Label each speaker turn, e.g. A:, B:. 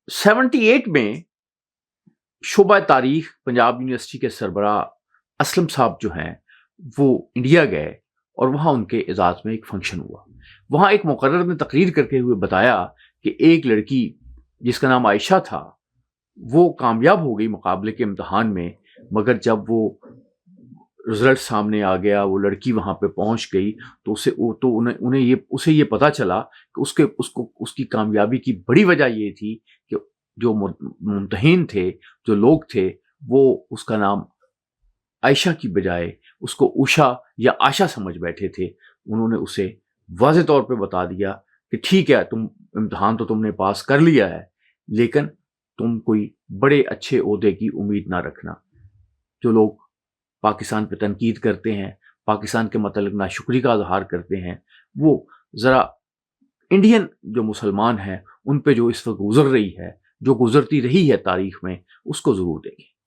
A: 78 میں شعبہ تاریخ پنجاب یونیورسٹی کے سربراہ اسلم صاحب جو ہیں وہ انڈیا گئے اور وہاں ان کے اعزاز میں ایک فنکشن ہوا. وہاں ایک مقرر نے تقریر کرتے ہوئے بتایا کہ ایک لڑکی جس کا نام عائشہ تھا وہ کامیاب ہو گئی مقابلے کے امتحان میں، مگر جب وہ رزلٹ سامنے آ گیا، وہ لڑکی وہاں پہ پہنچ گئی تو اسے یہ پتا چلا کہ اس کی کامیابی کی بڑی وجہ یہ تھی کہ جو ممتحن تھے، جو لوگ تھے، وہ اس کا نام عائشہ کی بجائے اس کو اوشا یا آشا سمجھ بیٹھے تھے. انہوں نے اسے واضح طور پہ بتا دیا کہ ٹھیک ہے، امتحان تو تم نے پاس کر لیا ہے، لیکن تم کوئی بڑے اچھے عہدے کی امید نہ رکھنا. جو لوگ پاکستان پہ تنقید کرتے ہیں، پاکستان کے متعلق ناشکری کا اظہار کرتے ہیں، وہ ذرا انڈین جو مسلمان ہیں ان پہ جو اس وقت گزر رہی ہے، جو گزرتی رہی ہے تاریخ میں، اس کو ضرور دیکھیں.